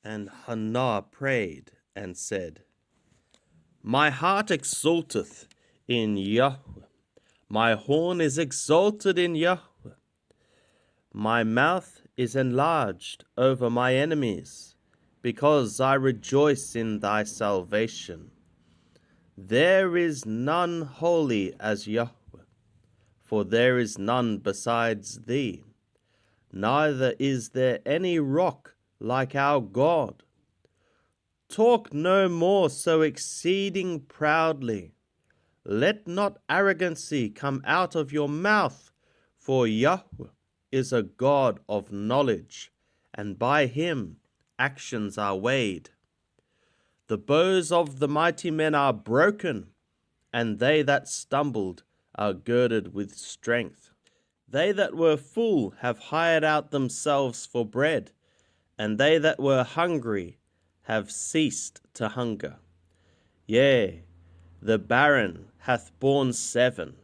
And Hannah prayed and said, My heart exulteth in Yahweh. My horn is exalted in Yahweh. My mouth is enlarged over my enemies, because I rejoice in thy salvation. There is none holy as Yahweh, for there is none besides thee. Neither is there any rock like our God. Talk no more so exceeding proudly. Let not arrogancy come out of your mouth, for Yahweh is a God of knowledge, and by him actions are weighed. The bows of the mighty men are broken, and they that stumbled are girded with strength. They that were full have hired out themselves for bread, and they that were hungry have ceased to hunger. Yea, the barren hath borne 7,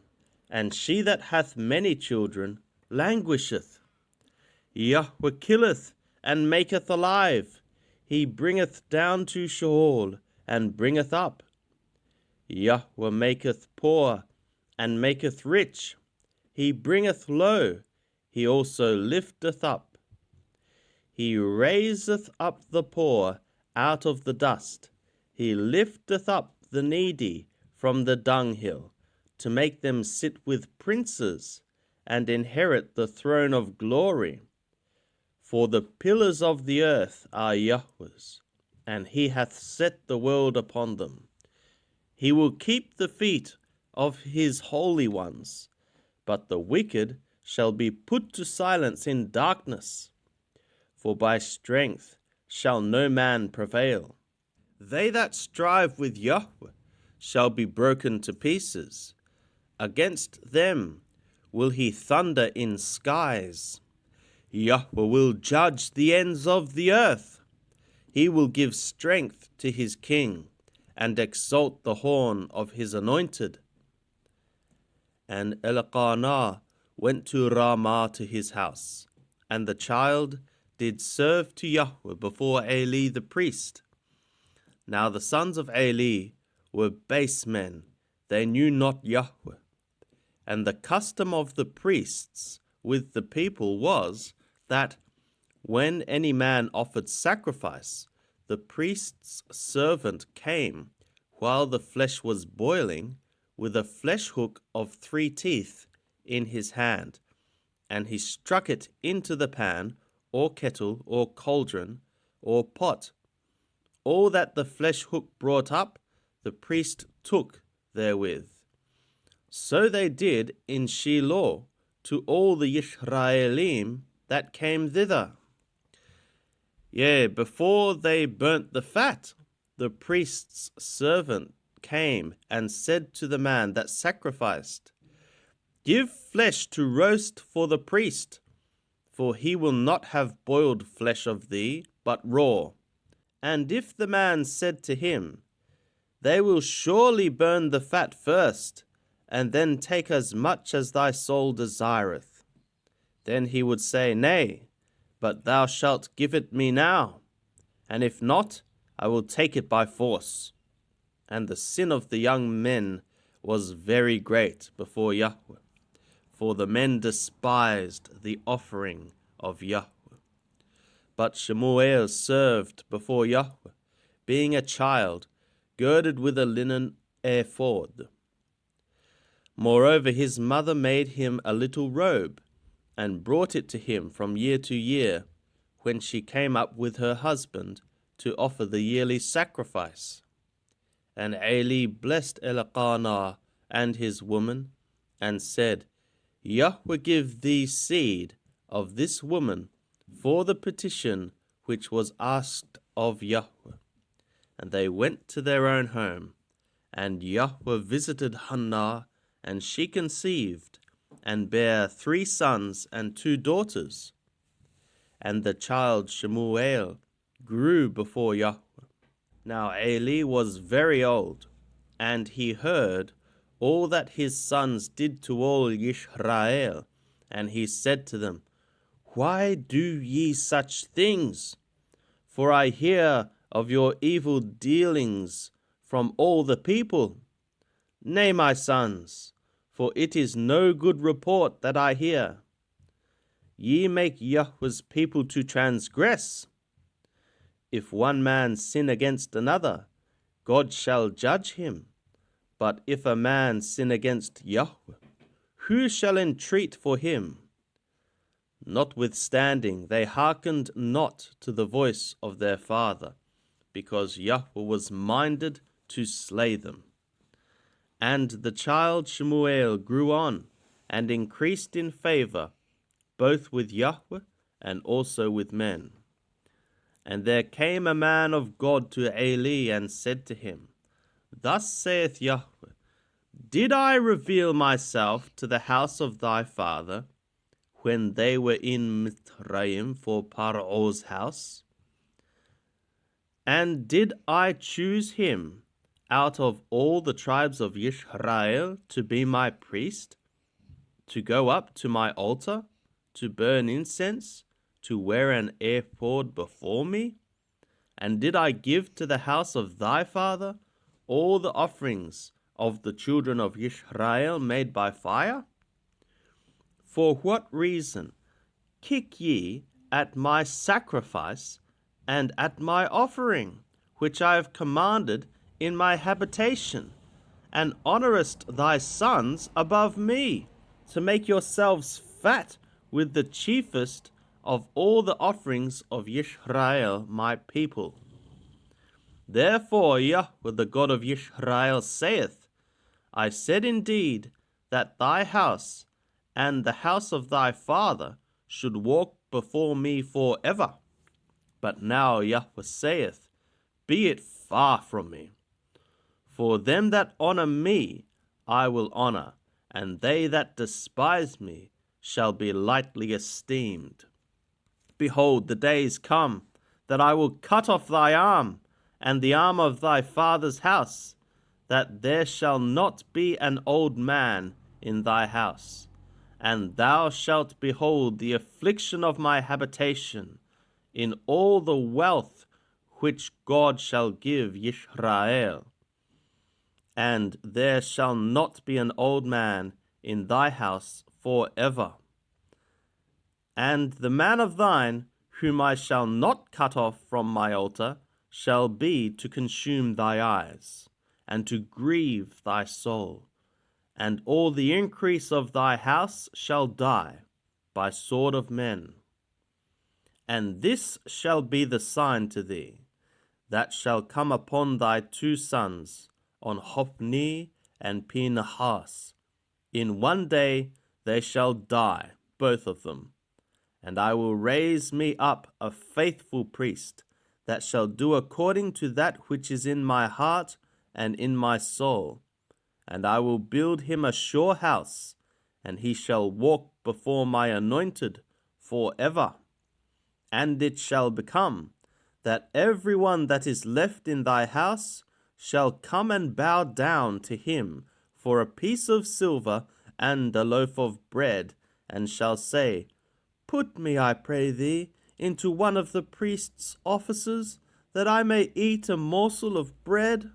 and she that hath many children languisheth. Yahweh killeth and maketh alive. He bringeth down to Sheol and bringeth up. Yahweh maketh poor and maketh rich. He bringeth low, he also lifteth up. He raiseth up the poor out of the dust. He lifteth up the needy from the dunghill, to make them sit with princes, and inherit the throne of glory. For the pillars of the earth are Yahweh's, and he hath set the world upon them. He will keep the feet of his holy ones, but the wicked shall be put to silence in darkness. For by strength shall no man prevail. They that strive with Yahweh shall be broken to pieces. Against them will he thunder in skies. Yahweh will judge the ends of the earth. He will give strength to his king, and exalt the horn of his anointed. And Elkanah went to Ramah to his house, and the child did serve to Yahweh before Eli the priest. Now the sons of Eli were base men, they knew not Yahweh. And the custom of the priests with the people was that when any man offered sacrifice, the priest's servant came while the flesh was boiling, with a flesh hook of 3 teeth in his hand, and he struck it into the pan, or kettle, or cauldron, or pot. All that the flesh hook brought up, the priest took therewith. So they did in Shiloh to all the Yisraelim that came thither. Yea, before they burnt the fat, the priest's servant came and said to the man that sacrificed, Give flesh to roast for the priest, for he will not have boiled flesh of thee, but raw. And if the man said to him, They will surely burn the fat first, and then take as much as thy soul desireth, then he would say, Nay, but thou shalt give it me now, and if not, I will take it by force. And the sin of the young men was very great before Yahweh, for the men despised the offering of Yahweh. But Shemuel served before Yahweh, being a child, girded with a linen ephod. Moreover, his mother made him a little robe, and brought it to him from year to year, when she came up with her husband to offer the yearly sacrifice. And Eli blessed Elkanah and his woman, and said, Yahweh give thee seed of this woman for the petition which was asked of Yahweh. And they went to their own home, and Yahweh visited Hannah, and she conceived, and bare 3 sons and 2 daughters. And the child Shemuel grew before Yahweh. Now Eli was very old, and he heard all that his sons did to all Yisrael, and he said to them, Why do ye such things? For I hear of your evil dealings from all the people. Nay, my sons, for it is no good report that I hear. Ye make Yahweh's people to transgress. If one man sin against another, God shall judge him. But if a man sin against Yahweh, who shall entreat for him? Notwithstanding, they hearkened not to the voice of their father, because Yahweh was minded to slay them. And the child Shemuel grew on, and increased in favor, both with Yahweh and also with men. And there came a man of God to Eli, and said to him, Thus saith Yahweh, Did I reveal myself to the house of thy father, when they were in Mitzrayim for Paro's house? And did I choose him out of all the tribes of Israel to be my priest, to go up to my altar, to burn incense, to wear an ephod before me? And did I give to the house of thy father all the offerings of the children of Israel made by fire? For what reason kick ye at my sacrifice and at my offering, which I have commanded in my habitation, and honourest thy sons above me, to make yourselves fat with the chiefest of all the offerings of Israel my people? Therefore Yahweh the God of Israel saith, I said indeed that thy house and the house of thy father should walk before me for ever. But now Yahweh saith, Be it far from me. For them that honour me I will honour, and they that despise me shall be lightly esteemed. Behold, the days come that I will cut off thy arm, and the arm of thy father's house, that there shall not be an old man in thy house. And thou shalt behold the affliction of my habitation in all the wealth which God shall give Yisrael. And there shall not be an old man in thy house for ever. And the man of thine, whom I shall not cut off from my altar, shall be to consume thy eyes, and to grieve thy soul. And all the increase of thy house shall die by sword of men. And this shall be the sign to thee, that shall come upon thy two sons, on Hophni and Phinehas. In one day they shall die, both of them. And I will raise me up a faithful priest, that shall do according to that which is in my heart and in my soul. And I will build him a sure house, and he shall walk before my anointed for ever. And it shall become, that every one that is left in thy house shall come and bow down to him for a piece of silver and a loaf of bread, and shall say, Put me, I pray thee, into one of the priest's offices, that I may eat a morsel of bread.